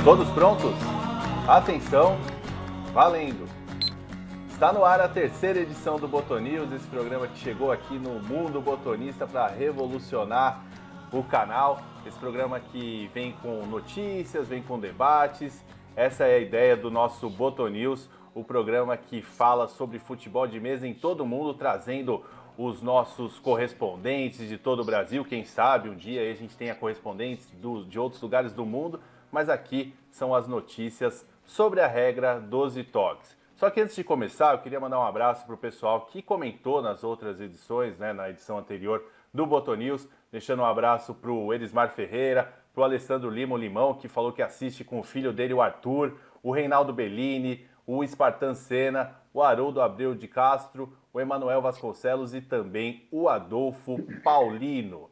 Todos prontos? Atenção, valendo! Está no ar a terceira edição do Botonews, esse programa que chegou aqui no mundo botonista para revolucionar o canal. Esse programa que vem com notícias, vem com debates. Essa é a ideia do nosso Botonews, o programa que fala sobre futebol de mesa em todo o mundo, trazendo os nossos correspondentes de todo o Brasil. Quem sabe um dia a gente tenha correspondentes de outros lugares do mundo, mas aqui são as notícias sobre a regra 12 toques. Só que antes de começar, eu queria mandar um abraço para o pessoal que comentou nas outras edições, na edição anterior do Botonews, deixando um abraço para o Elismar Ferreira, para o Alessandro Lima, o Limão, que falou que assiste com o filho dele, o Arthur, o Reinaldo Bellini, o Spartan Senna, o Haroldo Abreu de Castro, o Emanuel Vasconcelos e também o Adolfo Paulino.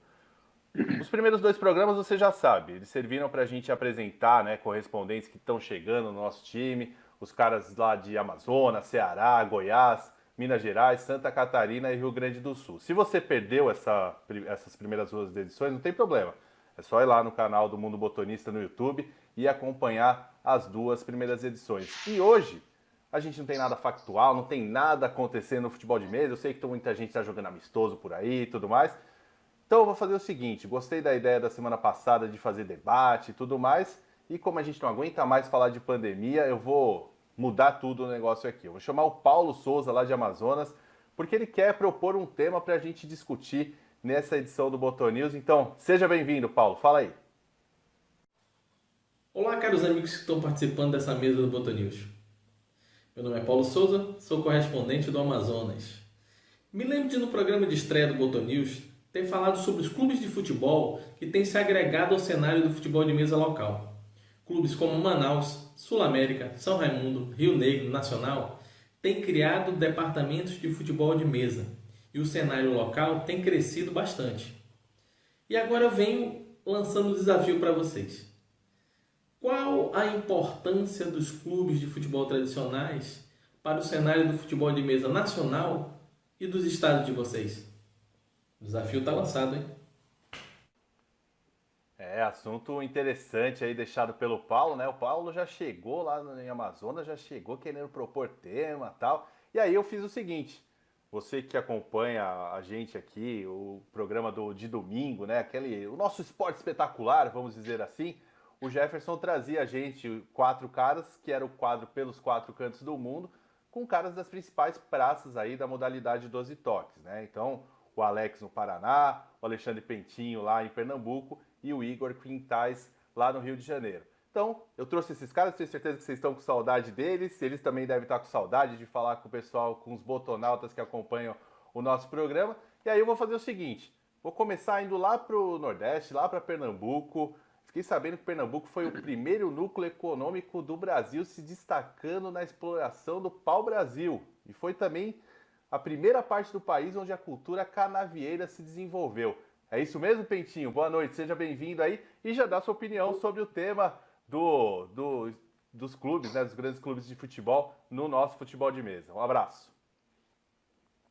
Os primeiros dois programas você já sabe, eles serviram para a gente apresentar correspondentes que estão chegando no nosso time, os caras lá de Amazonas, Ceará, Goiás, Minas Gerais, Santa Catarina e Rio Grande do Sul. Se você perdeu essas primeiras duas edições, não tem problema. É só ir lá no canal do Mundo Botonista no YouTube e acompanhar as duas primeiras edições. E hoje a gente não tem nada factual, não tem nada acontecendo no futebol de mesa. Eu sei que muita gente está jogando amistoso por aí e tudo mais. Então eu vou fazer o seguinte, gostei da ideia da semana passada de fazer debate e tudo mais, e como a gente não aguenta mais falar de pandemia, eu vou mudar tudo o negócio aqui. Eu vou chamar o Paulo Souza lá de Amazonas, porque ele quer propor um tema para a gente discutir nessa edição do Botonews. Então, seja bem-vindo, Paulo, fala aí. Olá, caros amigos que estão participando dessa mesa do Botonews. Meu nome é Paulo Souza, sou correspondente do Amazonas. Me lembro de no programa de estreia do Botonews ter falado sobre os clubes de futebol que têm se agregado ao cenário do futebol de mesa local. Clubes como Manaus, Sul América, São Raimundo, Rio Negro, Nacional têm criado departamentos de futebol de mesa e o cenário local tem crescido bastante. E agora eu venho lançando um desafio para vocês. Qual a importância dos clubes de futebol tradicionais para o cenário do futebol de mesa nacional e dos estados de vocês? O desafio está lançado, hein? Assunto interessante aí deixado pelo Paulo, né? O Paulo já chegou lá em Amazonas, já chegou querendo propor tema e tal. E aí eu fiz o seguinte, você que acompanha a gente aqui, o programa de domingo, né? O nosso esporte espetacular, vamos dizer assim, o Jefferson trazia a gente 4 caras, que era o quadro pelos 4 cantos do mundo, com caras das principais praças aí da modalidade 12 toques, né? Então, o Alex no Paraná, o Alexandre Pentinho lá em Pernambuco e o Igor Quintais lá no Rio de Janeiro. Então, eu trouxe esses caras, tenho certeza que vocês estão com saudade deles, eles também devem estar com saudade de falar com o pessoal, com os botonautas que acompanham o nosso programa. E aí eu vou fazer o seguinte, vou começar indo lá para o Nordeste, lá para Pernambuco. Fiquei sabendo que Pernambuco foi o primeiro núcleo econômico do Brasil se destacando na exploração do pau-brasil. E foi também a primeira parte do país onde a cultura canavieira se desenvolveu. É isso mesmo, Pentinho? Boa noite, seja bem-vindo aí e já dá sua opinião sobre o tema dos clubes, dos grandes clubes de futebol no nosso futebol de mesa. Um abraço.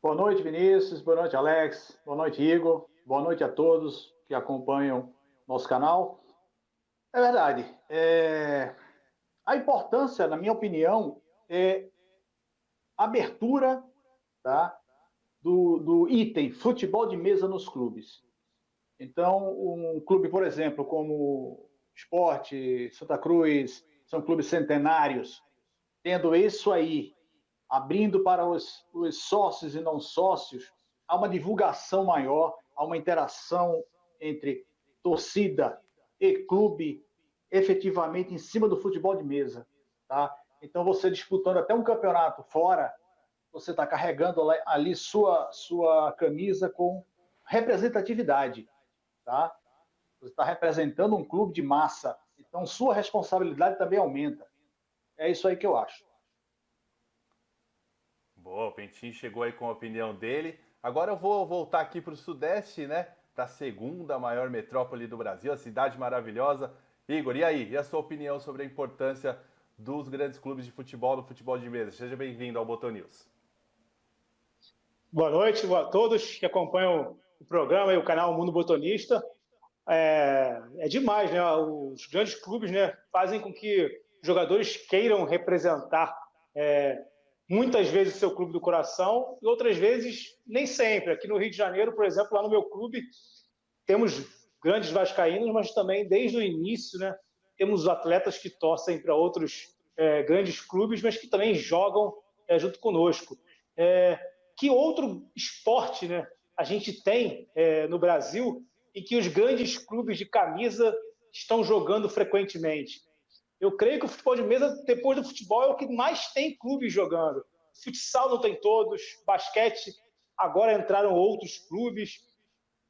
Boa noite, Vinícius. Boa noite, Alex. Boa noite, Igor. Boa noite a todos que acompanham nosso canal. É verdade. A importância, na minha opinião, é a abertura, tá, do item futebol de mesa nos clubes. Então, um clube, por exemplo, como Sport, Santa Cruz, são clubes centenários, tendo isso aí, abrindo para os sócios e não sócios, há uma divulgação maior, há uma interação entre torcida e clube, efetivamente em cima do futebol de mesa. Tá? Então, você disputando até um campeonato fora, você está carregando ali sua camisa com representatividade. Tá? Você está representando um clube de massa. Então, sua responsabilidade também aumenta. É isso aí que eu acho. Boa, o Pentinho chegou aí com a opinião dele. Agora eu vou voltar aqui para o Sudeste, né? Para a segunda maior metrópole do Brasil, a cidade maravilhosa. Igor, e aí? E a sua opinião sobre a importância dos grandes clubes de futebol no futebol de mesa? Seja bem-vindo ao Botão News. Boa noite a todos que acompanham o programa e o canal Mundo Botonista. É demais, né? Os grandes clubes, né, fazem com que jogadores queiram representar muitas vezes o seu clube do coração e outras vezes nem sempre. Aqui no Rio de Janeiro, por exemplo, lá no meu clube, temos grandes vascaínos, mas também desde o início, né, temos atletas que torcem para outros grandes clubes, mas que também jogam junto conosco. Que outro esporte, né, a gente tem no Brasil em que os grandes clubes de camisa estão jogando frequentemente? Eu creio que o futebol de mesa, depois do futebol, é o que mais tem clubes jogando. Futsal não tem todos, basquete, agora entraram outros clubes,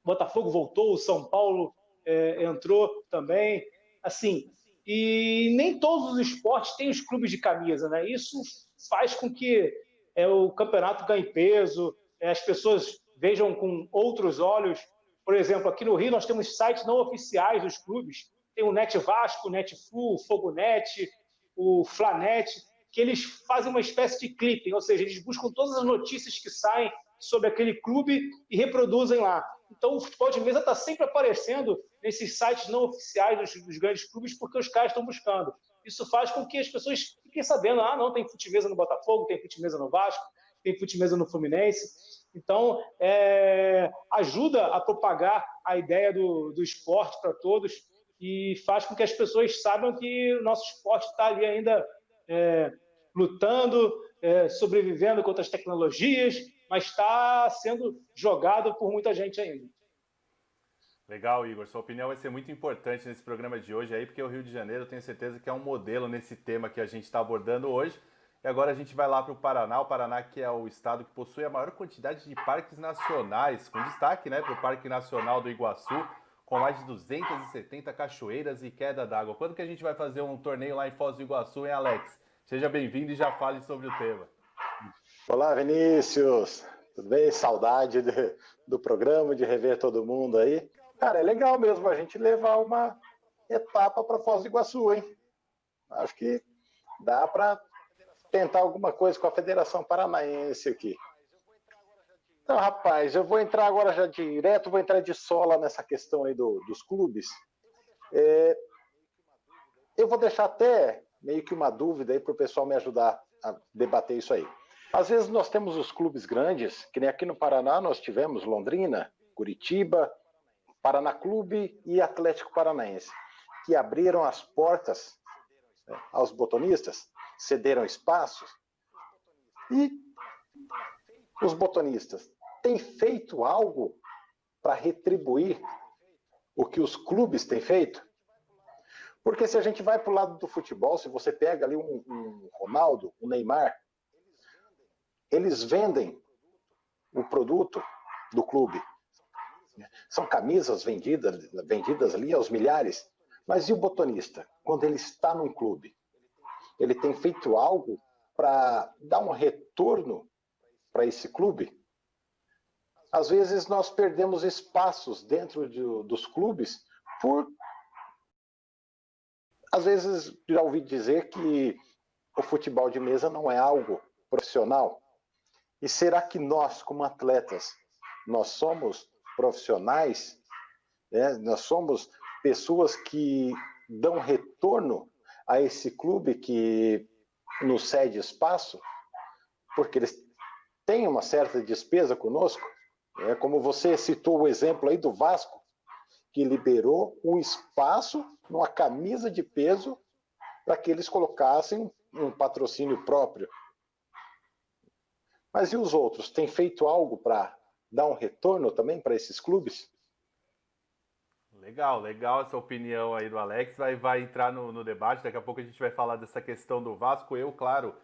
Botafogo voltou, o São Paulo entrou também. Assim, e nem todos os esportes têm os clubes de camisa, né? Isso faz com que o campeonato ganhe peso, as pessoas vejam com outros olhos. Por exemplo, aqui no Rio nós temos sites não oficiais dos clubes. Tem o Net Vasco, o Netflu, o Fogonet, o Flanet, que eles fazem uma espécie de clipping, ou seja, eles buscam todas as notícias que saem sobre aquele clube e reproduzem lá. Então o futebol de mesa está sempre aparecendo nesses sites não oficiais dos grandes clubes porque os caras estão buscando. Isso faz com que as pessoas fiquem sabendo, não, tem fute-mesa no Botafogo, tem fute-mesa no Vasco, tem fute-mesa no Fluminense. Então, ajuda a propagar a ideia do esporte para todos e faz com que as pessoas saibam que o nosso esporte está ali ainda lutando, sobrevivendo contra as tecnologias, mas está sendo jogado por muita gente ainda. Legal, Igor. Sua opinião vai ser muito importante nesse programa de hoje aí, porque o Rio de Janeiro, eu tenho certeza que é um modelo nesse tema que a gente está abordando hoje. E agora a gente vai lá para o Paraná que é o estado que possui a maior quantidade de parques nacionais, com destaque, né, para o Parque Nacional do Iguaçu, com mais de 270 cachoeiras e queda d'água. Quando que a gente vai fazer um torneio lá em Foz do Iguaçu, hein, Alex? Seja bem-vindo e já fale sobre o tema. Olá, Vinícius. Tudo bem? Saudade do programa, de rever todo mundo aí. Cara, é legal mesmo a gente levar uma etapa para Foz do Iguaçu, hein? Acho que dá para tentar alguma coisa com a Federação Paranaense aqui. Então, rapaz, eu vou entrar agora já direto, vou entrar de sola nessa questão aí dos clubes. Eu vou deixar até meio que uma dúvida aí para o pessoal me ajudar a debater isso aí. Às vezes nós temos os clubes grandes, que nem aqui no Paraná nós tivemos Londrina, Curitiba, Paraná Clube e Atlético Paranaense, que abriram as portas aos botonistas, cederam espaços, e os botonistas têm feito algo para retribuir o que os clubes têm feito? Porque se a gente vai para o lado do futebol, se você pega ali um Ronaldo, um Neymar, eles vendem o produto do clube. São camisas vendidas ali aos milhares. Mas e o botonista? Quando ele está num clube, ele tem feito algo para dar um retorno para esse clube? Às vezes nós perdemos espaços dentro dos clubes por... Às vezes já ouvi dizer que o futebol de mesa não é algo profissional. E será que nós, como atletas, nós somos profissionais? Nós somos pessoas que dão retorno a esse clube que nos cede espaço, porque eles têm uma certa despesa conosco. Como você citou o exemplo aí do Vasco, que liberou um espaço numa camisa de peso para que eles colocassem um patrocínio próprio. Mas e os outros? Tem feito algo para dar um retorno também para esses clubes? Legal, legal essa opinião aí do Alex. Vai entrar no debate. Daqui a pouco a gente vai falar dessa questão do Vasco. Eu, claro,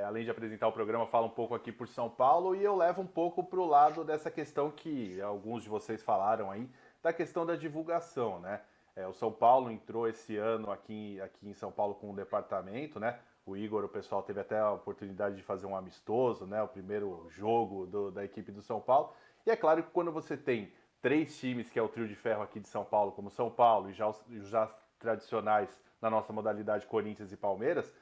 além de apresentar o programa, falo um pouco aqui por São Paulo e eu levo um pouco para o lado dessa questão que alguns de vocês falaram aí, da questão da divulgação, né? O São Paulo entrou esse ano aqui em São Paulo com um departamento, né? O Igor, o pessoal teve até a oportunidade de fazer um amistoso, né? O primeiro jogo da equipe do São Paulo. E é claro que quando você tem 3 times, que é o trio de ferro aqui de São Paulo, como São Paulo e já os tradicionais na nossa modalidade Corinthians e Palmeiras,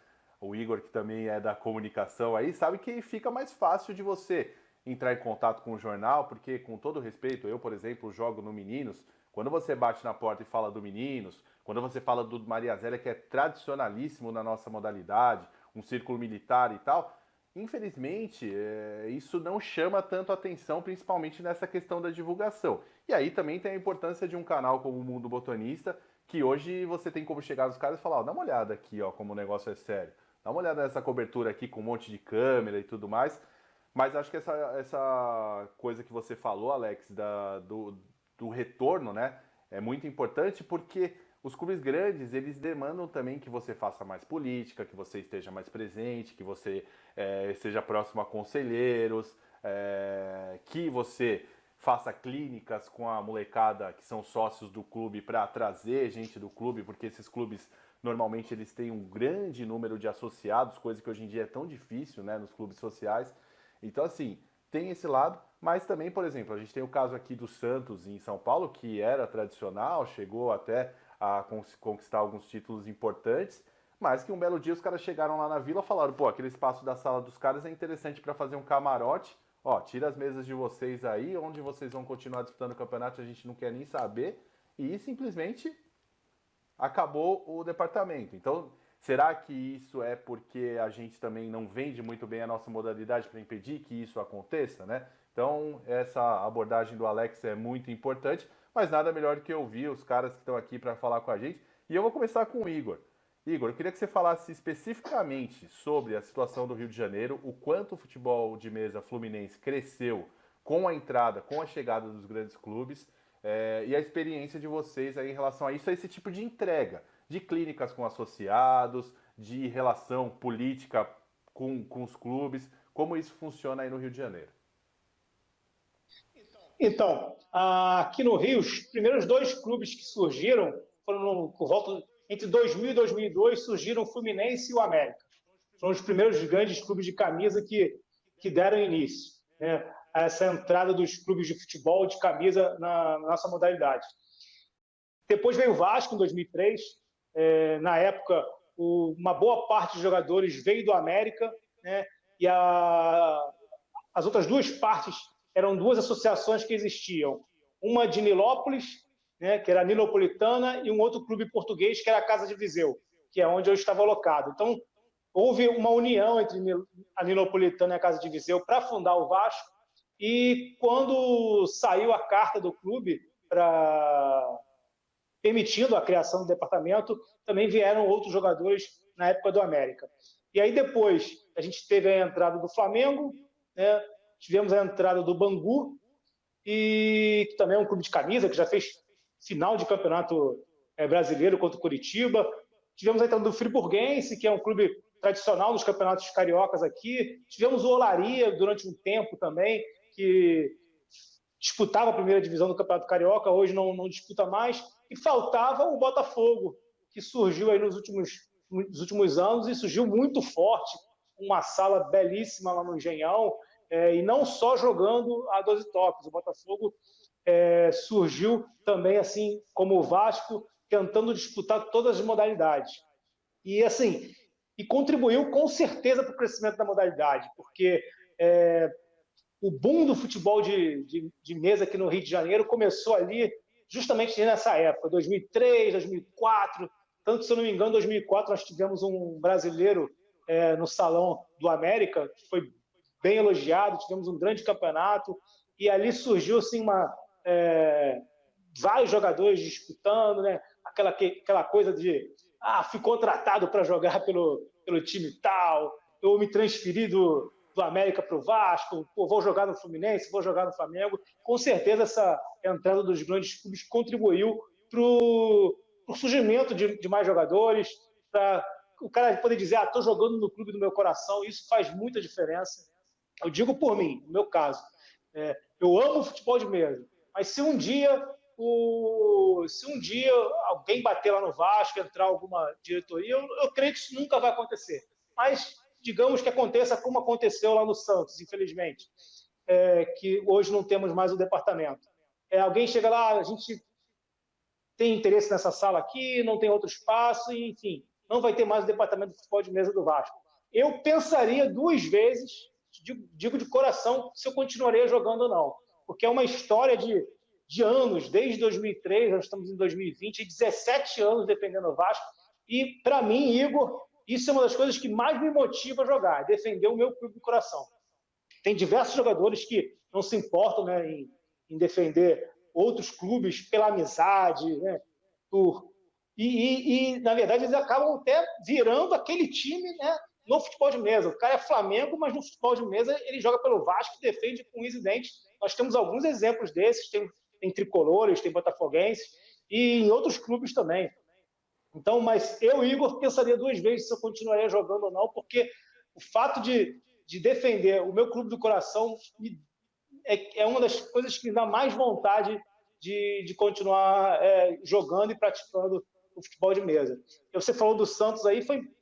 o Igor, que também é da comunicação aí, sabe que fica mais fácil de você entrar em contato com o jornal, porque, com todo respeito, eu, por exemplo, jogo no Meninos. Quando você bate na porta e fala do Meninos, quando você fala do Maria Zélia, que é tradicionalíssimo na nossa modalidade, um círculo militar e tal, infelizmente, isso não chama tanto atenção, principalmente nessa questão da divulgação. E aí também tem a importância de um canal como o Mundo Botonista, que hoje você tem como chegar nos caras e falar, dá uma olhada aqui, como o negócio é sério. Dá uma olhada nessa cobertura aqui com um monte de câmera e tudo mais. Mas acho que essa coisa que você falou, Alex, do retorno, né, é muito importante porque os clubes grandes, eles demandam também que você faça mais política, que você esteja mais presente, que você seja próximo a conselheiros, que você faça clínicas com a molecada que são sócios do clube para trazer gente do clube, porque esses clubes, normalmente, eles têm um grande número de associados, coisa que hoje em dia é tão difícil, né, nos clubes sociais. Então, assim, tem esse lado, mas também, por exemplo, a gente tem o caso aqui do Santos em São Paulo, que era tradicional, chegou até a conquistar alguns títulos importantes, mas que um belo dia os caras chegaram lá na Vila e falaram, pô, aquele espaço da sala dos caras é interessante para fazer um camarote, tira as mesas de vocês aí, onde vocês vão continuar disputando o campeonato, a gente não quer nem saber, e simplesmente acabou o departamento. Então, será que isso é porque a gente também não vende muito bem a nossa modalidade para impedir que isso aconteça, né? Então, essa abordagem do Alex é muito importante, mas nada melhor do que ouvir os caras que estão aqui para falar com a gente. E eu vou começar com o Igor. Igor, eu queria que você falasse especificamente sobre a situação do Rio de Janeiro, o quanto o futebol de mesa fluminense cresceu com a entrada, com a chegada dos grandes clubes, e a experiência de vocês aí em relação a isso, a esse tipo de entrega, de clínicas com associados, de relação política com os clubes, como isso funciona aí no Rio de Janeiro. Então, aqui no Rio, os primeiros 2 clubes que surgiram foram por volta entre 2000 e 2002, surgiram o Fluminense e o América. Foram os primeiros grandes clubes de camisa que deram início, né, a essa entrada dos clubes de futebol de camisa na nossa modalidade. Depois veio o Vasco, em 2003. Na época, uma boa parte dos jogadores veio do América, né, e as outras 2 partes eram 2 associações que existiam. Uma de Nilópolis, né, que era a Nilopolitana, e um outro clube português, que era a Casa de Viseu, que é onde eu estava alocado. Então, houve uma união entre a Nilopolitana e a Casa de Viseu para fundar o Vasco, e quando saiu a carta do clube permitindo a criação do departamento, também vieram outros jogadores na época do América. E aí depois a gente teve a entrada do Flamengo, né, tivemos a entrada do Bangu, que também é um clube de camisa, que já fez final de campeonato brasileiro contra o Curitiba. Tivemos a entrada do Friburguense, que é um clube tradicional nos campeonatos cariocas aqui. Tivemos o Olaria durante um tempo também, que disputava a primeira divisão do Campeonato Carioca, hoje não disputa mais. E faltava o Botafogo, que surgiu aí nos últimos anos e surgiu muito forte, uma sala belíssima lá no Engenhão, e não só jogando a 12 toques. O Botafogo surgiu também, assim como o Vasco, tentando disputar todas as modalidades. E assim, contribuiu com certeza para o crescimento da modalidade, porque o boom do futebol de mesa aqui no Rio de Janeiro começou ali justamente nessa época, 2003, 2004, tanto, se eu não me engano, em 2004 nós tivemos um brasileiro no Salão do América, que foi bem elogiado, tivemos um grande campeonato, e ali surgiu assim, vários jogadores disputando, né? Aquela coisa de fui contratado para jogar pelo time tal, eu me transferi do América para o Vasco, vou jogar no Fluminense, vou jogar no Flamengo. Com certeza essa entrada dos grandes clubes contribuiu para o surgimento de mais jogadores, para o cara poder dizer, estou jogando no clube do meu coração, isso faz muita diferença. Eu digo por mim, no meu caso, eu amo o futebol de mesa, mas se um dia alguém bater lá no Vasco, entrar alguma diretoria, eu creio que isso nunca vai acontecer. Mas digamos que aconteça como aconteceu lá no Santos, infelizmente, que hoje não temos mais o departamento. Alguém chega lá, a gente tem interesse nessa sala aqui, não tem outro espaço, e, enfim, não vai ter mais o departamento de futebol de mesa do Vasco. Eu pensaria 2 vezes, digo de coração, se eu continuaria jogando ou não. Porque é uma história de anos, desde 2003, nós estamos em 2020, 17 anos defendendo o Vasco, e para mim, Igor, isso é uma das coisas que mais me motiva a jogar, defender o meu clube do coração. Tem diversos jogadores que não se importam, né, em defender outros clubes pela amizade, né, e, na verdade, eles acabam até virando aquele time, né, no futebol de mesa. O cara é Flamengo, mas no futebol de mesa ele joga pelo Vasco e defende com unhas e dentes. Nós temos alguns exemplos desses, tem tricolores, tem botafoguenses, e em outros clubes também. Então, mas eu, Igor, pensaria 2 vezes se eu continuaria jogando ou não, porque o fato de defender o meu clube do coração é uma das coisas que me dá mais vontade de continuar jogando e praticando o futebol de mesa. Você falou do Santos aí, o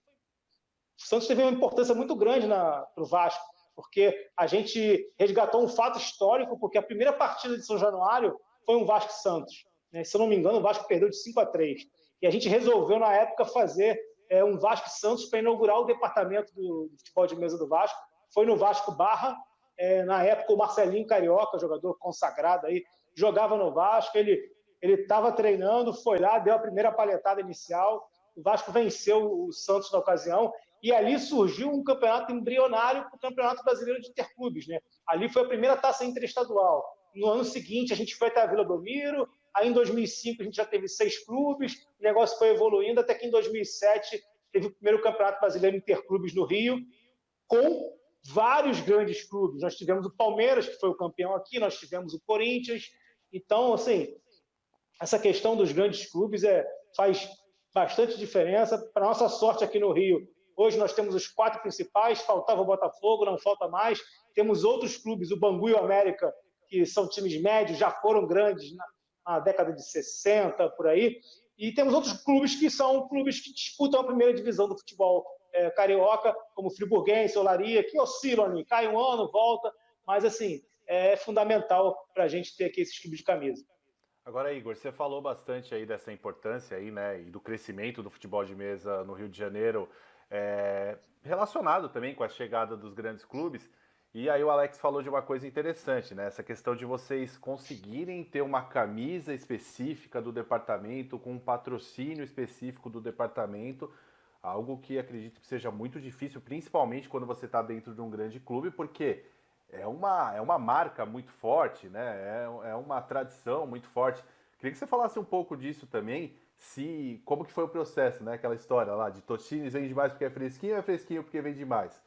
Santos teve uma importância muito grande para o Vasco, porque a gente resgatou um fato histórico, porque a primeira partida de São Januário foi um Vasco-Santos. Né? Se eu não me engano, o Vasco perdeu de 5-3. E a gente resolveu, na época, fazer um Vasco-Santos para inaugurar o departamento do futebol de mesa do Vasco. Foi no Vasco Barra. Na época, o Marcelinho Carioca, jogador consagrado, aí, jogava no Vasco. Ele estava treinando, foi lá, deu a primeira palhetada inicial. O Vasco venceu o Santos na ocasião. E ali surgiu um campeonato embrionário para o Campeonato Brasileiro de Interclubes. Né? Ali foi a primeira taça interestadual. No ano seguinte, a gente foi até a Vila Belmiro. Aí, em 2005, a gente já teve 6 clubes. O negócio foi evoluindo até que, em 2007, teve o primeiro Campeonato Brasileiro Interclubes no Rio, com vários grandes clubes. Nós tivemos o Palmeiras, que foi o campeão aqui. Nós tivemos o Corinthians. Então, assim, essa questão dos grandes clubes faz bastante diferença. Para nossa sorte aqui no Rio, hoje nós temos os 4 principais, faltava o Botafogo, não falta mais. Temos outros clubes, o Bangu e o América, que são times médios, já foram grandes na década de 60, por aí. E temos outros clubes que são clubes que disputam a primeira divisão do futebol carioca, como o Friburguense, Olaria, que oscilam ali, cai um ano, volta, mas assim, é fundamental para a gente ter aqui esses clubes de camisa. Agora, Igor, você falou bastante aí dessa importância aí, né, e do crescimento do futebol de mesa no Rio de Janeiro, relacionado também com a chegada dos grandes clubes. E aí o Alex falou de uma coisa interessante, né? Essa questão de vocês conseguirem ter uma camisa específica do departamento, com um patrocínio específico do departamento, algo que acredito que seja muito difícil, principalmente quando você está dentro de um grande clube, porque é uma marca muito forte, né? É uma tradição muito forte. Queria que você falasse um pouco disso também, como que foi o processo, né? Aquela história lá de Totines vende mais porque é fresquinho porque vende mais.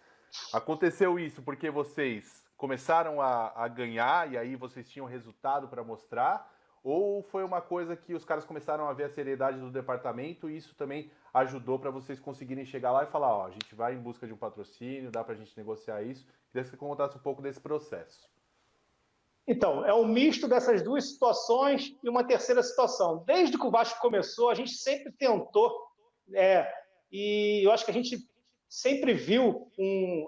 Aconteceu isso porque vocês começaram a ganhar e aí vocês tinham resultado para mostrar? Ou foi uma coisa que os caras começaram a ver a seriedade do departamento e isso também ajudou para vocês conseguirem chegar lá e falar, ó, a gente vai em busca de um patrocínio, dá para a gente negociar isso? Queria que você contasse um pouco desse processo. Então, é um misto dessas 2 situações e uma terceira situação. Desde que o Vasco começou, a gente sempre tentou, e eu acho que a gente sempre viu,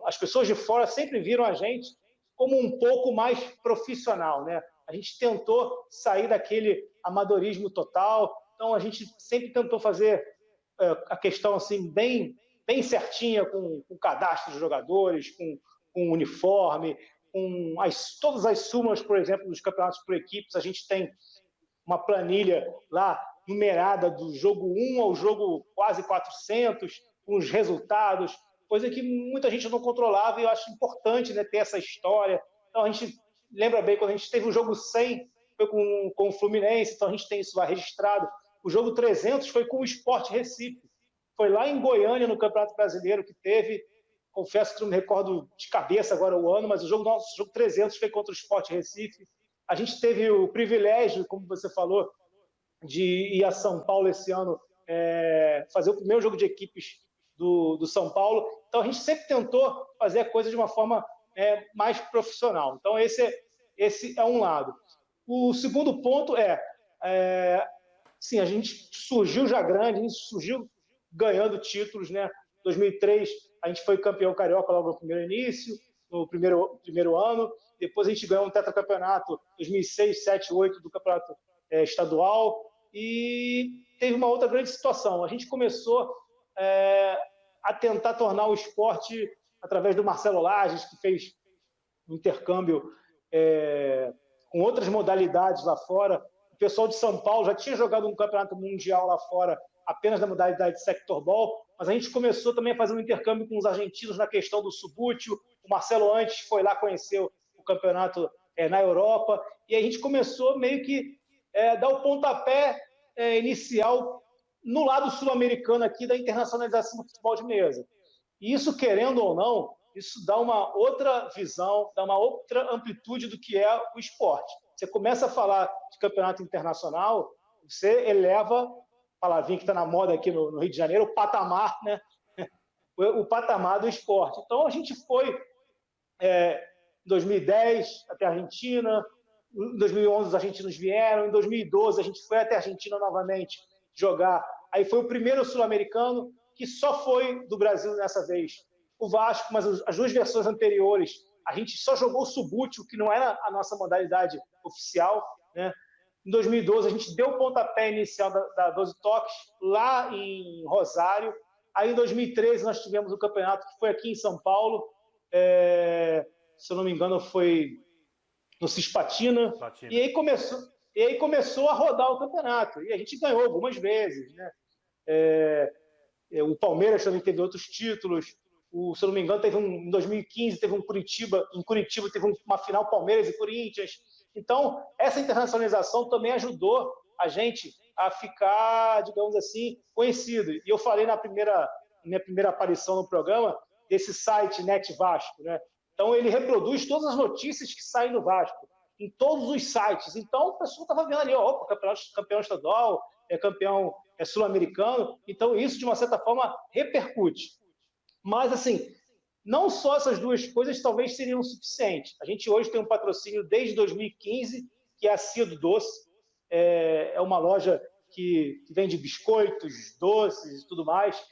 as pessoas de fora sempre viram a gente como um pouco mais profissional, né? A gente tentou sair daquele amadorismo total, então a gente sempre tentou fazer a questão assim bem certinha, com o cadastro de jogadores, com o uniforme, com todas as súmulas, por exemplo, dos campeonatos por equipes. A gente tem uma planilha lá numerada do jogo 1 ao jogo quase 400, com os resultados, coisa que muita gente não controlava, e eu acho importante, né, ter essa história. Então a gente lembra bem, quando a gente teve o jogo 100, foi com o Fluminense, então a gente tem isso lá registrado. O jogo 300 foi com o Sport Recife, foi lá em Goiânia, no Campeonato Brasileiro, que teve, confesso que não me recordo de cabeça agora o ano, mas o nosso jogo 300 foi contra o Sport Recife. A gente teve o privilégio, como você falou, de ir a São Paulo esse ano, fazer o primeiro jogo de equipes do São Paulo. Então a gente sempre tentou fazer a coisa de uma forma mais profissional. Então esse é um lado. O segundo ponto sim, a gente surgiu já grande, a gente surgiu ganhando títulos, né? 2003 a gente foi campeão carioca logo no primeiro início, no primeiro ano. Depois a gente ganhou um tetracampeonato 2006, 7, 8 do campeonato estadual. E teve uma outra grande situação. A gente começou a tentar tornar o esporte, através do Marcelo Lages, que fez um intercâmbio com outras modalidades lá fora. O pessoal de São Paulo já tinha jogado um campeonato mundial lá fora, apenas na modalidade de sector ball, mas a gente começou também a fazer um intercâmbio com os argentinos na questão do subútil. O Marcelo antes foi lá conhecer o campeonato na Europa, e a gente começou meio que dar o pontapé inicial no lado sul-americano aqui da internacionalização do futebol de mesa. E isso, querendo ou não, isso dá uma outra visão, dá uma outra amplitude do que é o esporte. Você começa a falar de campeonato internacional, você eleva, palavrinha que está na moda aqui no Rio de Janeiro, o patamar, né? O patamar do esporte. Então a gente foi em 2010 até a Argentina, em 2011 os argentinos vieram, em 2012 a gente foi até a Argentina novamente jogar. Aí foi o primeiro sul-americano, que só foi do Brasil dessa vez o Vasco, mas as duas versões anteriores a gente só jogou o subútil, que não era a nossa modalidade oficial, né? Em 2012 a gente deu o pontapé inicial da 12 Toques lá em Rosário. Aí em 2013 nós tivemos o campeonato que foi aqui em São Paulo, se eu não me engano foi no Cispatina. E aí começou a rodar o campeonato, e a gente ganhou algumas vezes, né? O Palmeiras também teve outros títulos. Se eu não me engano, em 2015 teve um Curitiba, em Curitiba teve uma final Palmeiras e Corinthians. Então, essa internacionalização também ajudou a gente a ficar, digamos assim, conhecido. E eu falei na minha primeira aparição no programa desse site Net Vasco, né? Então, ele reproduz todas as notícias que saem do Vasco, em todos os sites. Então, o pessoal estava vendo ali, campeão estadual, campeão sul-americano. Então, isso, de uma certa forma, repercute. Mas, assim, não só essas duas coisas talvez seriam suficientes. A gente hoje tem um patrocínio desde 2015, que é a Cia do Doce. É uma loja que vende biscoitos, doces e tudo mais.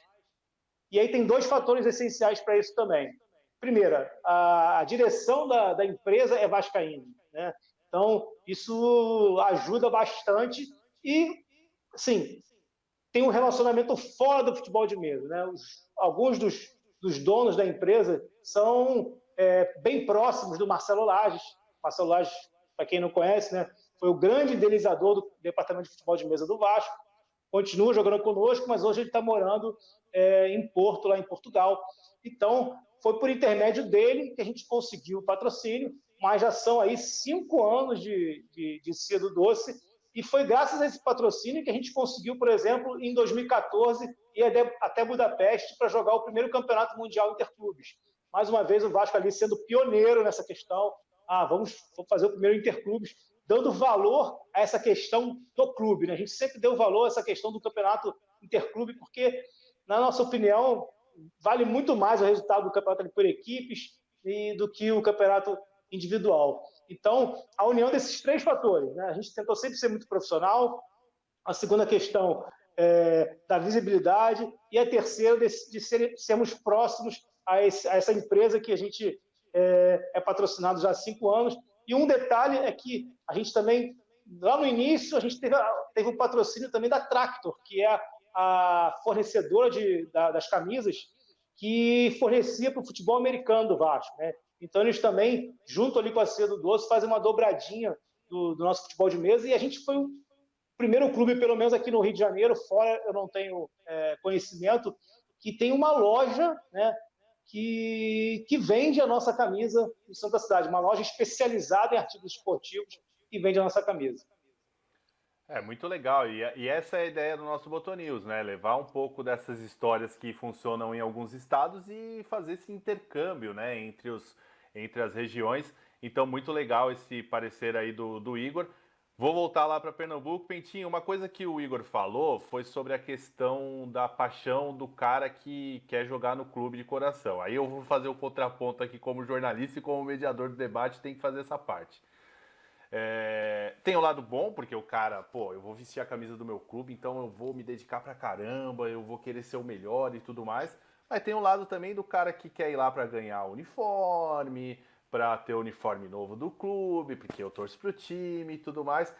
E aí tem dois fatores essenciais para isso também. Primeiro, a direção da empresa é vascaína, né? Então, isso ajuda bastante e, assim, tem um relacionamento fora do futebol de mesa, né? Alguns dos donos da empresa são bem próximos do Marcelo Lages. Marcelo Lages, para quem não conhece, né, foi o grande idealizador do departamento de futebol de mesa do Vasco. Continua jogando conosco, mas hoje ele está morando em Porto, lá em Portugal. Então, foi por intermédio dele que a gente conseguiu o patrocínio, mas já são aí 5 anos de Cia do Doce, e foi graças a esse patrocínio que a gente conseguiu, por exemplo, em 2014, ir até Budapeste para jogar o primeiro campeonato mundial interclubes. Mais uma vez, o Vasco ali sendo pioneiro nessa questão. Vamos fazer o primeiro interclubes, dando valor a essa questão do clube, né? A gente sempre deu valor a essa questão do campeonato interclube, porque, na nossa opinião, vale muito mais o resultado do campeonato por equipes do que o campeonato individual. Então, a união desses 3 fatores, né? A gente tentou sempre ser muito profissional. A segunda questão da visibilidade, e a terceira de sermos próximos a essa empresa que a gente é patrocinado já há 5 anos. E um detalhe é que a gente também, lá no início, a gente teve um patrocínio também da Tractor, que é a fornecedora das camisas que fornecia para o futebol americano do Vasco, né? Então, eles também, junto ali com a Cia do Doce, fazem uma dobradinha do nosso futebol de mesa, e a gente foi primeiro clube, pelo menos aqui no Rio de Janeiro, fora eu não tenho conhecimento, que tem uma loja, né, que vende a nossa camisa em Santa Cidade, uma loja especializada em artigos esportivos que vende a nossa camisa. É muito legal, e essa é a ideia do nosso Botonews, né? Levar um pouco dessas histórias que funcionam em alguns estados e fazer esse intercâmbio, né, entre as regiões. Então, muito legal esse parecer aí do Igor. Vou voltar lá para Pernambuco. Pentinho, uma coisa que o Igor falou foi sobre a questão da paixão do cara que quer jogar no clube de coração. Aí eu vou fazer o contraponto aqui como jornalista e como mediador do debate, tem que fazer essa parte. Tem o lado bom, porque o cara, pô, eu vou vestir a camisa do meu clube, então eu vou me dedicar pra caramba, eu vou querer ser o melhor e tudo mais. Mas tem o lado também do cara que quer ir lá pra ganhar uniforme, pra ter o uniforme novo do clube, porque eu torço pro time e tudo mais.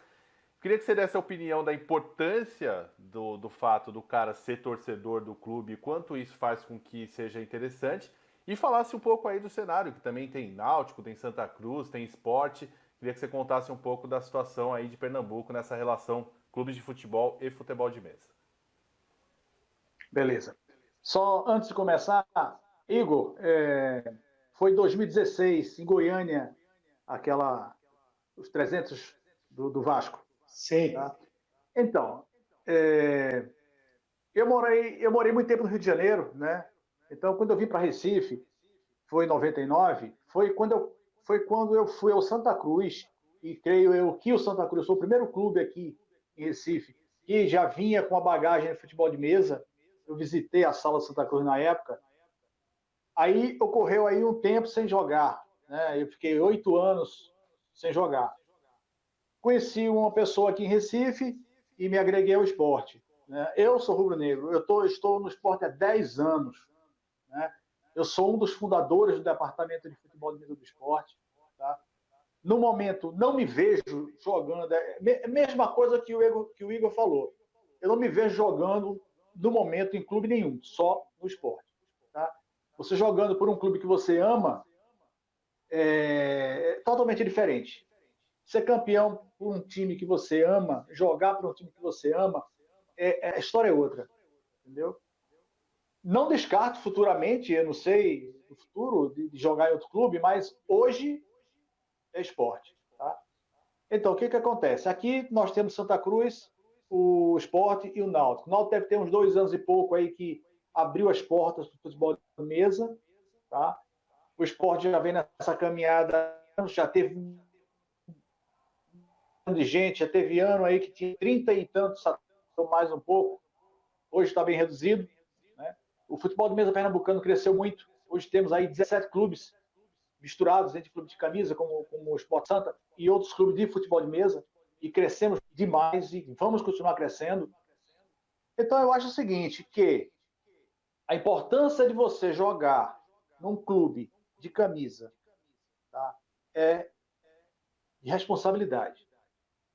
Queria que você desse a opinião da importância do fato do cara ser torcedor do clube, quanto isso faz com que seja interessante, e falasse um pouco aí do cenário, que também tem Náutico, tem Santa Cruz, tem Sport. Queria que você contasse um pouco da situação aí de Pernambuco nessa relação clubes de futebol e futebol de mesa. Beleza. Só antes de começar, Igor, foi em 2016, em Goiânia, os 300 do Vasco. Sim. Tá? Então, eu morei muito tempo no Rio de Janeiro, né? Então, quando eu vim para Recife, foi em 99, foi quando eu fui ao Santa Cruz, e creio eu que o Santa Cruz foi o primeiro clube aqui em Recife que já vinha com a bagagem de futebol de mesa. Eu visitei a Sala Santa Cruz na época. Aí ocorreu aí um tempo sem jogar, né? Eu fiquei 8 anos sem jogar. Conheci uma pessoa aqui em Recife e me agreguei ao esporte, né? Eu sou rubro-negro, estou no esporte há 10 anos, né? Eu sou um dos fundadores do departamento de futebol de mesa do esporte. Tá? No momento, não me vejo jogando. Mesma coisa que o Igor falou. Eu não me vejo jogando, no momento, em clube nenhum, só no esporte. Tá? Você jogando por um clube que você ama é totalmente diferente. Ser campeão por um time que você ama, jogar por um time que você ama, a história é outra. Entendeu? Não descarto futuramente, eu não sei, no futuro, de jogar em outro clube, mas hoje é esporte. Tá? Então, o que acontece? Aqui nós temos Santa Cruz, o Sport e o Náutico. O Náutico deve ter uns 2 anos e pouco aí que abriu as portas para o futebol de mesa. Tá? O Sport já vem nessa caminhada, já teve de gente, já teve ano aí que tinha 30 e tantos, mais um pouco. Hoje está bem reduzido. O futebol de mesa pernambucano cresceu muito. Hoje temos aí 17 clubes misturados entre clubes de camisa, como o Sport Santa, e outros clubes de futebol de mesa, e crescemos demais e vamos continuar crescendo. Então eu acho o seguinte, que a importância de você jogar num clube de camisa, tá, é de responsabilidade.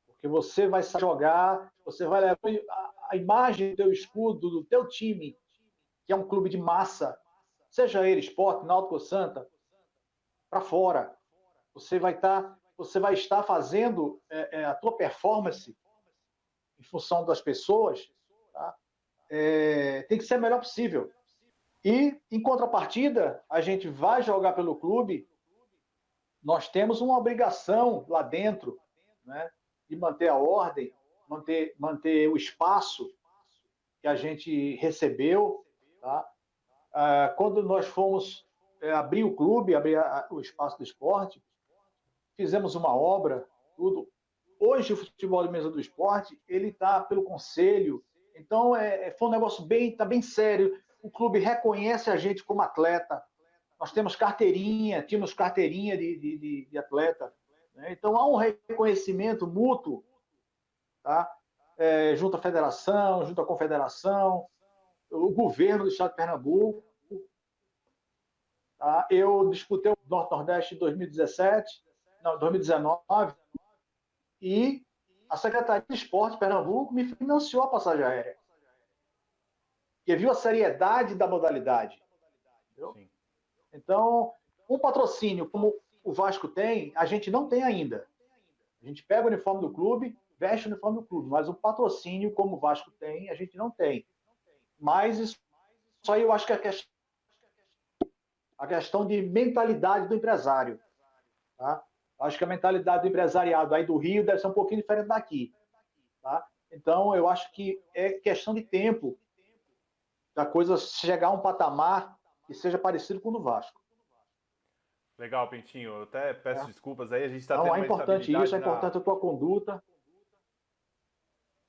Porque você vai jogar, você vai levar a imagem do teu escudo, do teu time, que é um clube de massa, seja ele Sport, Náutico ou Santa, para fora. Você vai estar fazendo a tua performance em função das pessoas, tá? Tem que ser a melhor possível. E, em contrapartida, a gente vai jogar pelo clube, nós temos uma obrigação lá dentro, né, de manter a ordem, manter o espaço que a gente recebeu. Tá? Quando nós fomos abrir o clube, abrir o espaço do esporte, fizemos uma obra, tudo. Hoje o futebol de mesa do esporte, ele está pelo conselho, então foi um negócio tá bem sério. O clube reconhece a gente como atleta, nós tínhamos carteirinha de atleta, né? Então há um reconhecimento mútuo, tá? Junto à federação, junto à confederação, o governo do estado de Pernambuco. Tá? Eu disputei o Norte-Nordeste em 2019, e a Secretaria de Esporte de Pernambuco me financiou a passagem aérea. Porque viu a seriedade da modalidade. Entendeu? Então, um patrocínio como o Vasco tem, a gente não tem ainda. A gente pega o uniforme do clube, veste o uniforme do clube, mas o patrocínio, como o Vasco tem, a gente não tem. Mas isso aí eu acho que é a questão de mentalidade do empresário. Tá? Acho que a mentalidade do empresariado aí do Rio deve ser um pouquinho diferente daqui. Tá? Então, eu acho que é questão de tempo da coisa chegar a um patamar que seja parecido com o do Vasco. Legal, Pentinho. Eu até peço desculpas aí, a gente está Então, tendo é uma importante isso, instabilidade é importante a tua conduta.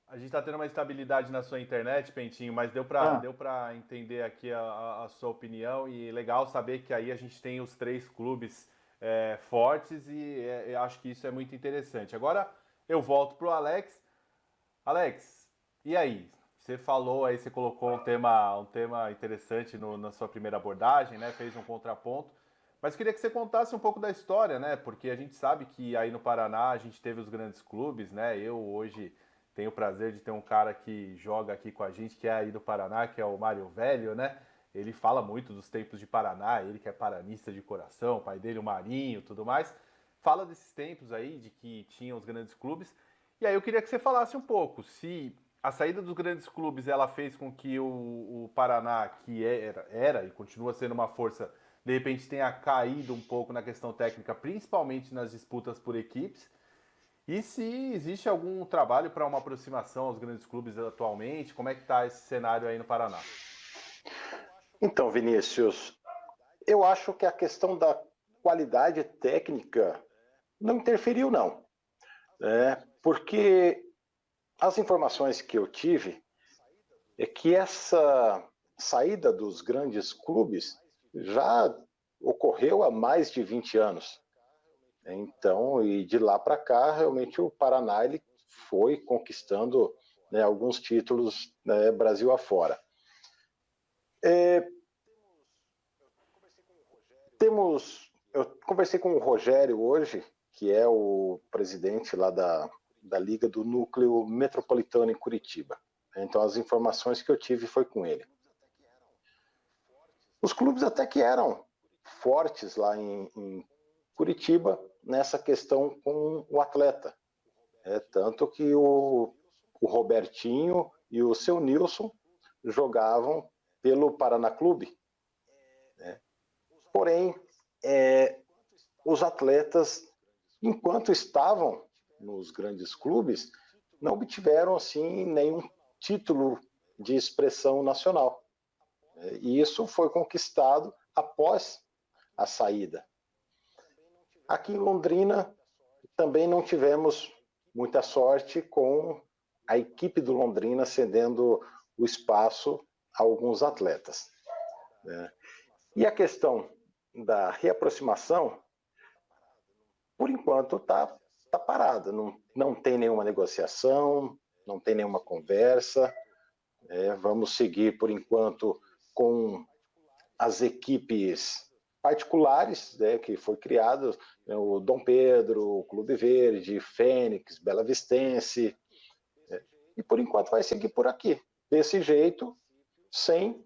A gente está tendo uma estabilidade na sua internet, Pentinho, mas deu Ah. para entender aqui a sua opinião e legal saber que aí a gente tem os 3 clubes fortes e eu acho que isso é muito interessante. Agora eu volto pro Alex. Alex, e aí? Você falou aí, você colocou um tema interessante na sua primeira abordagem, né? Fez um contraponto. Mas queria que você contasse um pouco da história, né? Porque a gente sabe que aí no Paraná a gente teve os grandes clubes, né? Eu hoje tenho o prazer de ter um cara que joga aqui com a gente, que é aí do Paraná, que é o Mário Velho, né? Ele fala muito dos tempos de Paraná, ele que é paranista de coração, pai dele o Marinho, tudo mais. Fala desses tempos aí, de que tinham os grandes clubes. E aí eu queria que você falasse um pouco se a saída dos grandes clubes ela fez com que o Paraná, que era e continua sendo uma força, de repente tenha caído um pouco na questão técnica, principalmente nas disputas por equipes. E se existe algum trabalho para uma aproximação aos grandes clubes atualmente, como é que está esse cenário aí no Paraná? Então, Vinícius, eu acho que a questão da qualidade técnica não interferiu, não. Porque as informações que eu tive é que essa saída dos grandes clubes já ocorreu há mais de 20 anos. Então, e de lá para cá, realmente o Paraná ele foi conquistando, né, alguns títulos, né, Brasil afora. Eu conversei com o Rogério hoje, que é o presidente lá da Liga do Núcleo Metropolitano em Curitiba. Então, as informações que eu tive foi com ele. Os clubes até que eram fortes lá em Curitiba nessa questão com o atleta. Tanto que o Robertinho e o seu Nilson jogavam pelo Paraná Clube. Porém, os atletas, enquanto estavam nos grandes clubes, não obtiveram assim nenhum título de expressão nacional. E isso foi conquistado após a saída. Aqui em Londrina também não tivemos muita sorte com a equipe do Londrina cedendo o espaço a alguns atletas. E a questão da reaproximação, por enquanto está parada, não tem nenhuma negociação, não tem nenhuma conversa. Vamos seguir, por enquanto, com as equipes particulares, né, que foi criado, né, o Dom Pedro, o Clube Verde, Fênix, Bela Vistense, e por enquanto vai seguir por aqui, desse jeito, sem,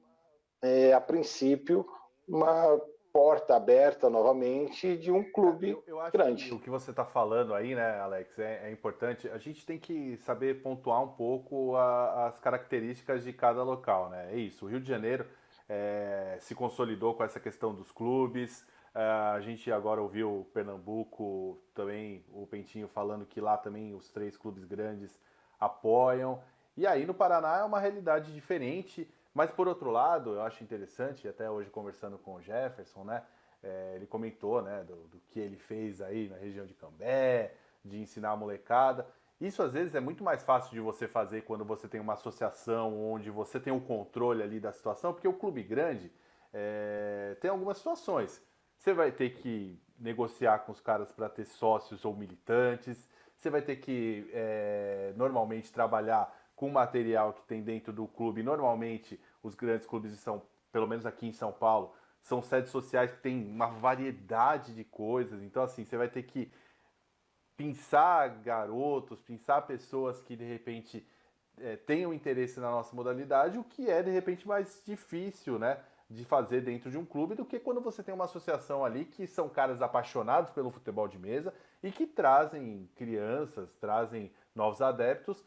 a princípio, uma porta aberta novamente de um clube eu acho grande. Que o que você está falando aí, né, Alex, é importante. A gente tem que saber pontuar um pouco as características de cada local, né? É isso. O Rio de Janeiro se consolidou com essa questão dos clubes. A gente agora ouviu o Pernambuco também, o Pentinho falando que lá também os 3 clubes grandes apoiam. E aí no Paraná é uma realidade diferente. Mas por outro lado, eu acho interessante, até hoje conversando com o Jefferson, né? Ele comentou, né, do que ele fez aí na região de Cambé, de ensinar a molecada. Isso às vezes é muito mais fácil de você fazer quando você tem uma associação onde você tem o controle ali da situação, porque o clube grande tem algumas situações. Você vai ter que negociar com os caras para ter sócios ou militantes, você vai ter que normalmente trabalhar com o material que tem dentro do clube. Normalmente os grandes clubes são, pelo menos aqui em São Paulo, são sedes sociais que tem uma variedade de coisas. Então assim, você vai ter que pensar garotos, pensar pessoas que de repente tenham interesse na nossa modalidade, o que é de repente mais difícil, né, de fazer dentro de um clube do que quando você tem uma associação ali que são caras apaixonados pelo futebol de mesa e que trazem crianças, trazem novos adeptos,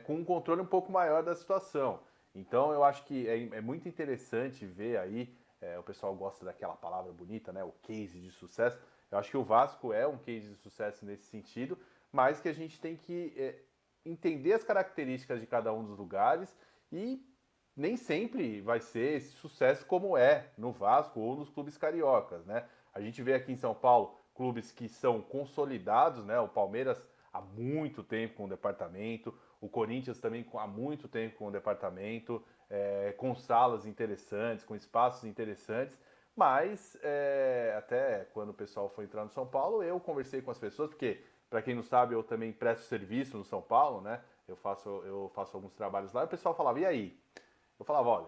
com um controle um pouco maior da situação. Então eu acho que é muito interessante ver aí, o pessoal gosta daquela palavra bonita, né, o case de sucesso. Eu acho que o Vasco é um case de sucesso nesse sentido, mas que a gente tem que entender as características de cada um dos lugares e nem sempre vai ser esse sucesso como é no Vasco ou nos clubes cariocas, né? A gente vê aqui em São Paulo clubes que são consolidados, né? O Palmeiras há muito tempo com o departamento, o Corinthians também há muito tempo com o departamento, com salas interessantes, com espaços interessantes, mas até quando o pessoal foi entrar no São Paulo, eu conversei com as pessoas, porque, para quem não sabe, eu também presto serviço no São Paulo, né? Eu faço alguns trabalhos lá, e o pessoal falava, e aí? Eu falava, olha,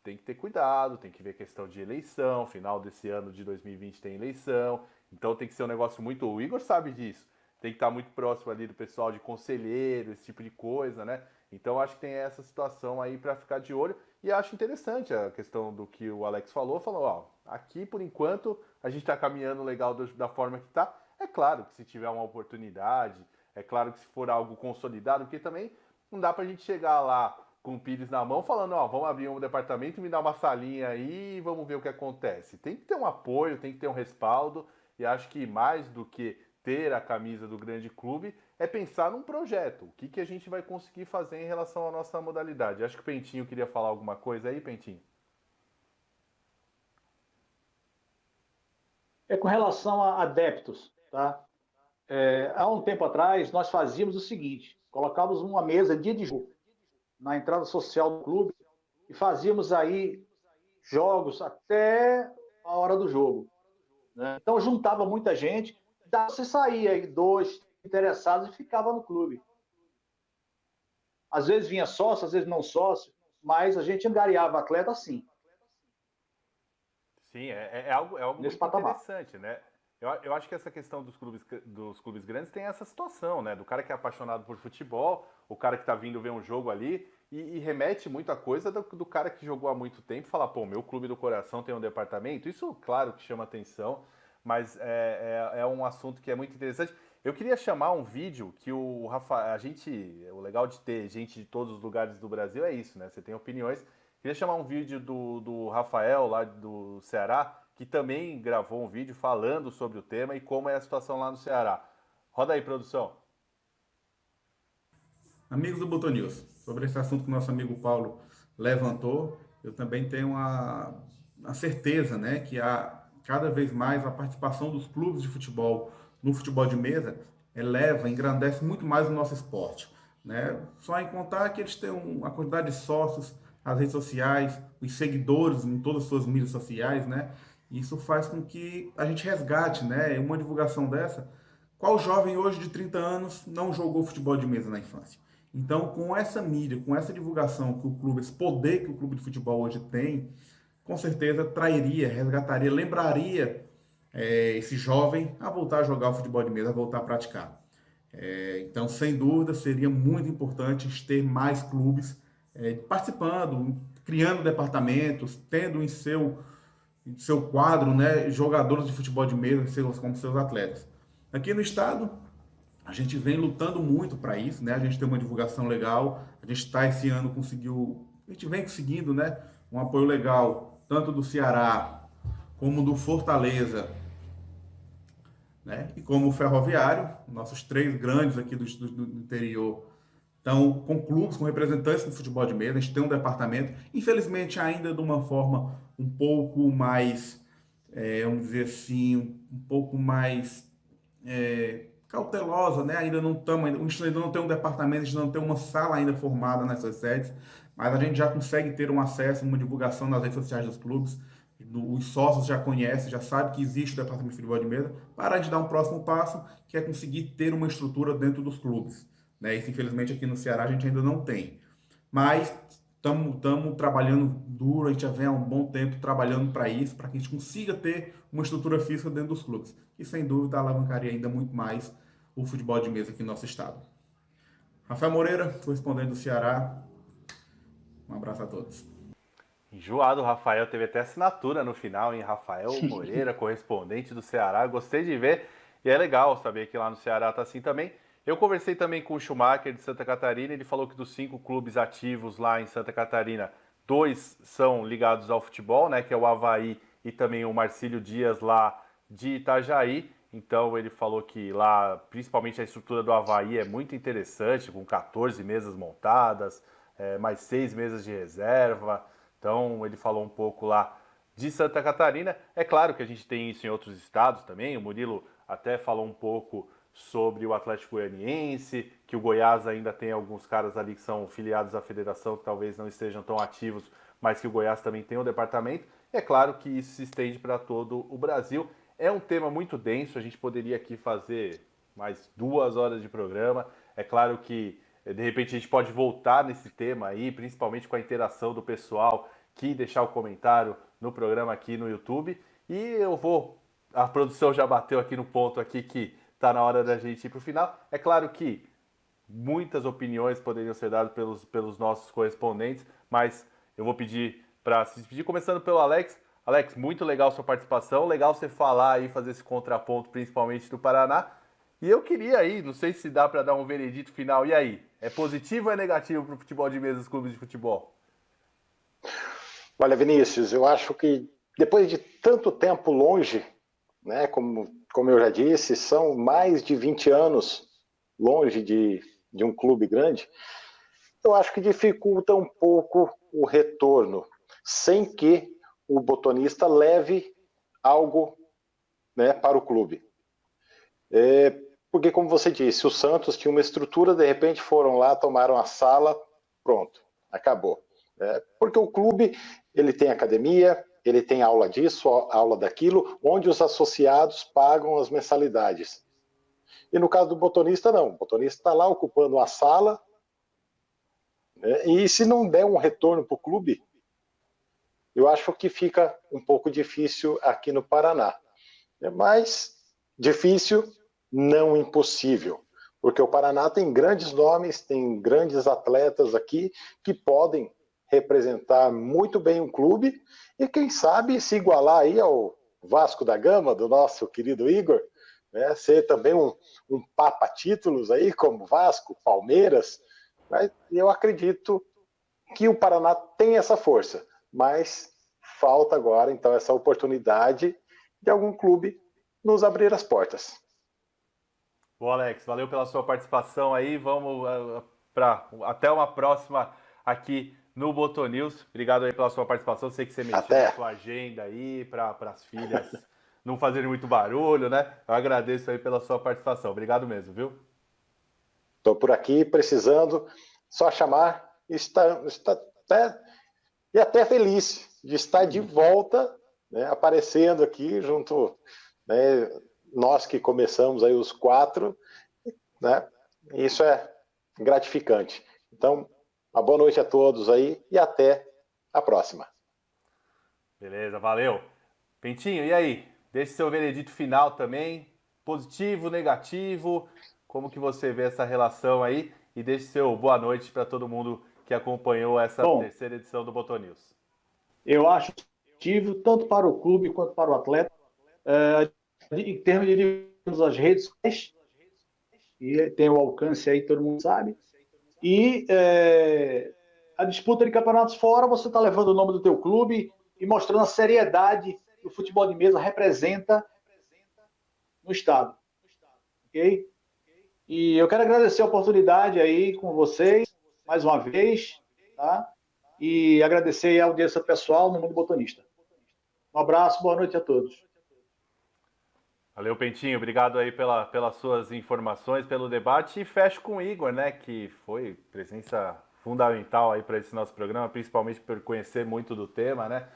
tem que ter cuidado, tem que ver questão de eleição, final desse ano de 2020 tem eleição, então tem que ser um negócio muito... O Igor sabe disso, tem que estar muito próximo ali do pessoal de conselheiro, esse tipo de coisa, né? Então acho que tem essa situação aí para ficar de olho, e acho interessante a questão do que o Alex falou, ó, aqui por enquanto a gente está caminhando legal da forma que está. É claro que se tiver uma oportunidade, é claro que se for algo consolidado, porque também não dá para a gente chegar lá com o Pires na mão, falando, ó, vamos abrir um departamento, me dá uma salinha aí e vamos ver o que acontece. Tem que ter um apoio, tem que ter um respaldo, e acho que mais do que ter a camisa do grande clube, é pensar num projeto. O que a gente vai conseguir fazer em relação à nossa modalidade. Acho que o Pentinho queria falar alguma coisa aí, Pentinho. Com relação a adeptos, tá? Há um tempo atrás, nós fazíamos o seguinte, colocávamos uma mesa dia de jogo na entrada social do clube e fazíamos aí jogos até a hora do jogo, né? Então juntava muita gente, você saía aí 2 interessados e ficava no clube. Às vezes vinha sócio, às vezes não sócio, mas a gente angariava atleta assim. Sim, é algo Nesse muito patamar. interessante, né? Eu acho que essa questão dos clubes grandes tem essa situação, né? Do cara que é apaixonado por futebol, o cara que tá vindo ver um jogo ali, e remete muito a coisa do cara que jogou há muito tempo, fala, pô, meu clube do coração tem um departamento. Isso, claro, que chama atenção, mas é um assunto que é muito interessante. Eu queria chamar um vídeo que o Rafa, o legal de ter gente de todos os lugares do Brasil é isso, né? Você tem opiniões. Queria chamar um vídeo do Rafael, lá do Ceará, que também gravou um vídeo falando sobre o tema e como é a situação lá no Ceará. Roda aí, produção. Amigos do Botonews, sobre esse assunto que o nosso amigo Paulo levantou, eu também tenho a certeza, né, que cada vez mais a participação dos clubes de futebol no futebol de mesa eleva, engrandece muito mais o nosso esporte, né? Só em contar que eles têm uma quantidade de sócios, as redes sociais, os seguidores em todas as suas mídias sociais, né? Isso faz com que a gente resgate, né, uma divulgação dessa. Qual jovem hoje de 30 anos não jogou futebol de mesa na infância? Então, com essa mídia, com essa divulgação que o clube, esse poder que o clube de futebol hoje tem, com certeza trairia, resgataria, lembraria esse jovem a voltar a jogar o futebol de mesa, a voltar a praticar. Então, sem dúvida, seria muito importante ter mais clubes participando, criando departamentos, tendo em seu quadro, né, jogadores de futebol de mesa como seus atletas. Aqui no estado, a gente vem lutando muito para isso, né? A gente tem uma divulgação legal, a gente esse ano a gente vem conseguindo, né, um apoio legal, tanto do Ceará como do Fortaleza, né? E como o Ferroviário, nossos 3 grandes aqui do interior, estão com clubes, com representantes do futebol de mesa. A gente tem um departamento, infelizmente ainda de uma forma um pouco mais, vamos dizer assim, um pouco mais cautelosa, né? Ainda não estamos, a gente ainda não tem um departamento, a gente não tem uma sala ainda formada nessas sedes, mas a gente já consegue ter um acesso, uma divulgação nas redes sociais dos clubes. Os sócios já conhecem, já sabem que existe o departamento de futebol de mesa, para a gente dar um próximo passo, que é conseguir ter uma estrutura dentro dos clubes, né? Isso, infelizmente, aqui no Ceará a gente ainda não tem. Mas estamos trabalhando duro, a gente já vem há um bom tempo trabalhando para isso, para que a gente consiga ter uma estrutura física dentro dos clubes. E, sem dúvida, alavancaria ainda muito mais o futebol de mesa aqui no nosso estado. Rafael Moreira, correspondente do Ceará. Um abraço a todos. Enjoado, o Rafael teve até assinatura no final, hein? Rafael Moreira, correspondente do Ceará. Gostei de ver e é legal saber que lá no Ceará tá assim também. Eu conversei também com o Schumacher de Santa Catarina, ele falou que dos 5 clubes ativos lá em Santa Catarina, 2 são ligados ao futebol, né, que é o Avaí e também o Marcílio Dias lá de Itajaí. Então ele falou que lá, principalmente a estrutura do Avaí é muito interessante, com 14 mesas montadas, mais 6 mesas de reserva. Então ele falou um pouco lá de Santa Catarina. É claro que a gente tem isso em outros estados também. O Murilo até falou um pouco sobre o Atlético Goianiense, que o Goiás ainda tem alguns caras ali que são filiados à federação, que talvez não estejam tão ativos, mas que o Goiás também tem um departamento. É claro que isso se estende para todo o Brasil. É um tema muito denso, a gente poderia aqui fazer mais 2 horas de programa. É claro que, de repente, a gente pode voltar nesse tema aí, principalmente com a interação do pessoal que deixar o comentário no programa aqui no YouTube. E a produção já bateu aqui no ponto aqui que está na hora da gente ir para o final. É claro que muitas opiniões poderiam ser dadas pelos nossos correspondentes, mas eu vou pedir para se despedir, começando pelo Alex. Alex, muito legal sua participação, legal você falar aí, fazer esse contraponto, principalmente do Paraná. E eu queria aí, não sei se dá para dar um veredito final, e aí? É positivo ou é negativo para o futebol de mesa, os clubes de futebol? Olha, Vinícius, eu acho que depois de tanto tempo longe, né, como eu já disse, são mais de 20 anos longe de um clube grande, eu acho que dificulta um pouco o retorno, sem que o botonista leve algo, né, para o clube. Porque, como você disse, o Santos tinha uma estrutura, de repente foram lá, tomaram a sala, pronto, acabou. Porque o clube, ele tem academia, ele tem aula disso, aula daquilo, onde os associados pagam as mensalidades. E no caso do botonista, não. O botonista está lá ocupando uma sala, né, e se não der um retorno para o clube, eu acho que fica um pouco difícil aqui no Paraná. Mas difícil, não impossível. Porque o Paraná tem grandes nomes, tem grandes atletas aqui que podem representar muito bem um clube e, quem sabe, se igualar aí ao Vasco da Gama, do nosso querido Igor, né, ser também um papa-títulos aí, como Vasco, Palmeiras. Mas eu acredito que o Paraná tem essa força, mas falta agora, então, essa oportunidade de algum clube nos abrir as portas. Bom, Alex, valeu pela sua participação aí. Vamos até uma próxima aqui no Botonews. Obrigado aí pela sua participação. Sei que você mexeu na sua agenda aí para as filhas não fazerem muito barulho, né? Eu agradeço aí pela sua participação. Obrigado mesmo, viu? Estou por aqui precisando, só chamar. Está até feliz de estar de volta, né, aparecendo aqui junto, né, nós que começamos aí os 4, né, isso é gratificante. Então, uma boa noite a todos aí e até a próxima. Beleza, valeu. Pentinho, e aí? Deixe seu veredito final também, positivo, negativo, como que você vê essa relação aí? E deixe seu boa noite para todo mundo que acompanhou essa terceira edição do Botonews. Eu acho positivo tanto para o clube quanto para o atleta, em termos de as redes sociais, e tem o alcance aí, todo mundo sabe, e a disputa de campeonatos fora, você está levando o nome do teu clube e mostrando a seriedade que o futebol de mesa representa no estado. Ok? E eu quero agradecer a oportunidade aí com vocês, mais uma vez, tá? E agradecer a audiência pessoal no Mundo Botonista. Um abraço, boa noite a todos. Valeu, Pentinho. Obrigado aí pelas suas informações, pelo debate. E fecho com o Igor, né, que foi presença fundamental aí para esse nosso programa, principalmente por conhecer muito do tema, né?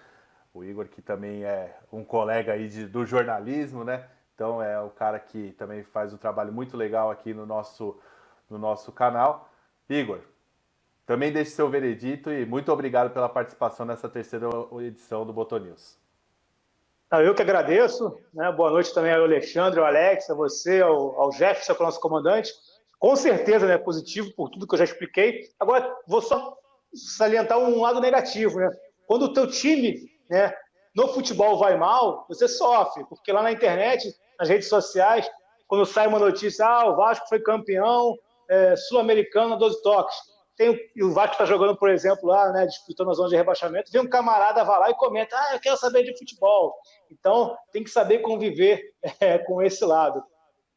O Igor, que também é um colega aí do jornalismo, né? Então é o cara que também faz um trabalho muito legal aqui no nosso canal. Igor, também deixe seu veredito e muito obrigado pela participação nessa terceira edição do Botonews. Eu que agradeço, né? Boa noite também ao Alexandre, ao Alex, a você, ao Jefferson, que é o nosso comandante. Com certeza, né, positivo por tudo que eu já expliquei. Agora, vou só salientar um lado negativo, né? Quando o teu time, né, no futebol vai mal, você sofre, porque lá na internet, nas redes sociais, quando sai uma notícia, o Vasco foi campeão sul-americano a 12 toques. E o Vasco está jogando, por exemplo, lá, né, disputando a zona de rebaixamento, vem um camarada, vai lá e comenta, eu quero saber de futebol. Então, tem que saber conviver com esse lado.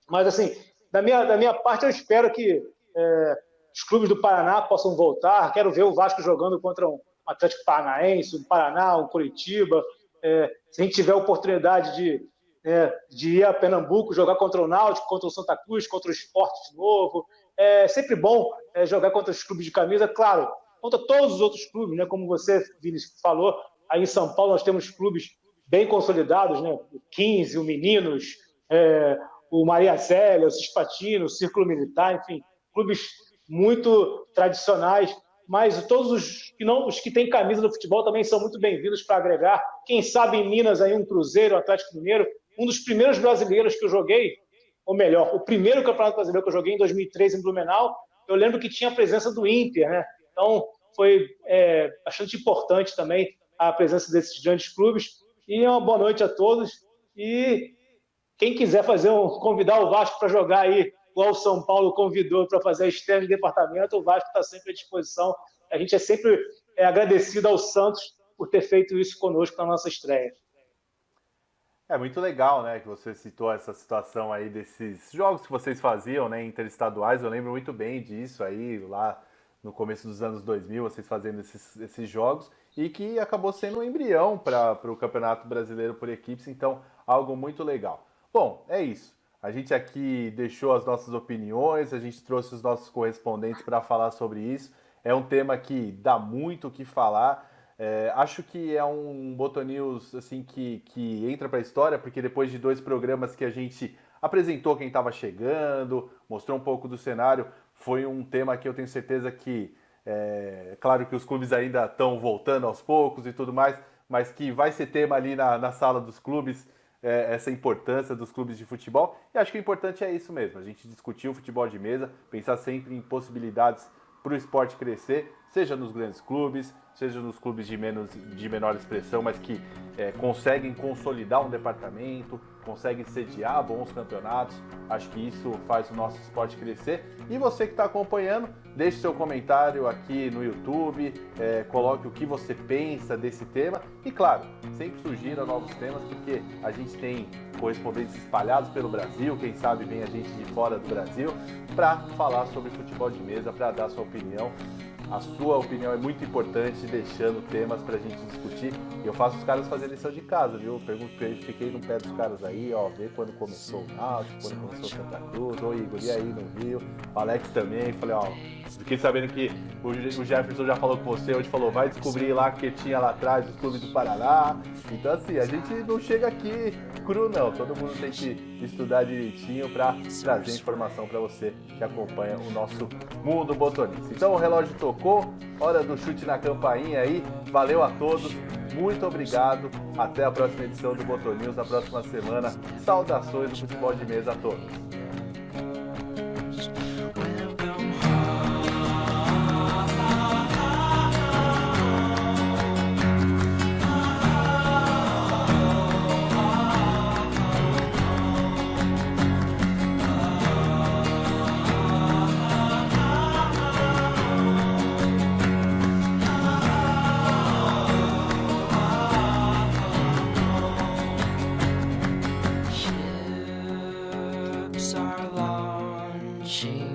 Mas, assim, da minha parte, eu espero que os clubes do Paraná possam voltar. Quero ver o Vasco jogando contra um Atlético Paranaense, um Paraná, um Curitiba. Se a gente tiver a oportunidade de ir a Pernambuco, jogar contra o Náutico, contra o Santa Cruz, contra o Sport de novo. É sempre bom jogar contra os clubes de camisa, claro, contra todos os outros clubes, né? Como você, Vini, falou, aí em São Paulo nós temos clubes bem consolidados, né? O 15, o Meninos, o Maria Zélia, o Cispatino, o Círculo Militar, enfim, clubes muito tradicionais, mas todos os que têm camisa do futebol também são muito bem-vindos para agregar. Quem sabe em Minas aí um Cruzeiro, um Atlético Mineiro, um dos primeiros brasileiros que eu joguei, ou melhor, o primeiro Campeonato Brasileiro que eu joguei em 2003 em Blumenau, eu lembro que tinha a presença do Inter, né? Então foi bastante importante também a presença desses grandes clubes. E uma boa noite a todos. E quem quiser convidar o Vasco para jogar aí, igual o São Paulo convidou para fazer a estreia de departamento, o Vasco está sempre à disposição. A gente é sempre agradecido ao Santos por ter feito isso conosco na nossa estreia. É muito legal, né, que você citou essa situação aí desses jogos que vocês faziam, né, interestaduais. Eu lembro muito bem disso aí, lá no começo dos anos 2000, vocês fazendo esses jogos, e que acabou sendo um embrião para o Campeonato Brasileiro por equipes, então algo muito legal. Bom, é isso. A gente aqui deixou as nossas opiniões, a gente trouxe os nossos correspondentes para falar sobre isso. É um tema que dá muito o que falar. Acho que é um Botonews assim, que entra para a história, porque depois de 2 programas que a gente apresentou quem estava chegando, mostrou um pouco do cenário, foi um tema que eu tenho certeza que, claro que os clubes ainda estão voltando aos poucos e tudo mais, mas que vai ser tema ali na sala dos clubes, essa importância dos clubes de futebol. E acho que o importante é isso mesmo, a gente discutir o futebol de mesa, pensar sempre em possibilidades para o esporte crescer, seja nos grandes clubes, seja nos clubes de menor expressão, mas que conseguem consolidar um departamento, conseguem sediar bons campeonatos. Acho que isso faz o nosso esporte crescer. E você que está acompanhando, deixe seu comentário aqui no YouTube, coloque o que você pensa desse tema. E claro, sempre sugira novos temas, porque a gente tem correspondentes espalhados pelo Brasil, quem sabe vem a gente de fora do Brasil, para falar sobre futebol de mesa, para dar sua opinião. A sua opinião é muito importante, deixando temas pra gente discutir. E eu faço os caras fazerem lição de casa, viu? Pergunto pra eles, fiquei no pé dos caras aí, vê quando começou o Náutico, quando começou o Santa Cruz, Igor, e aí no Rio, o Alex também. Falei, fiquei sabendo que o Jefferson já falou com você, hoje falou, vai descobrir lá que tinha lá atrás os clubes do Paraná. Então assim, a gente não chega aqui cru não, todo mundo tem que estudar direitinho para trazer informação para você que acompanha o nosso Mundo Botonista. Então o relógio tocou, hora do chute na campainha aí, valeu a todos, muito obrigado, até a próxima edição do Botonews, na próxima semana, saudações do futebol de mesa a todos. Ships are launching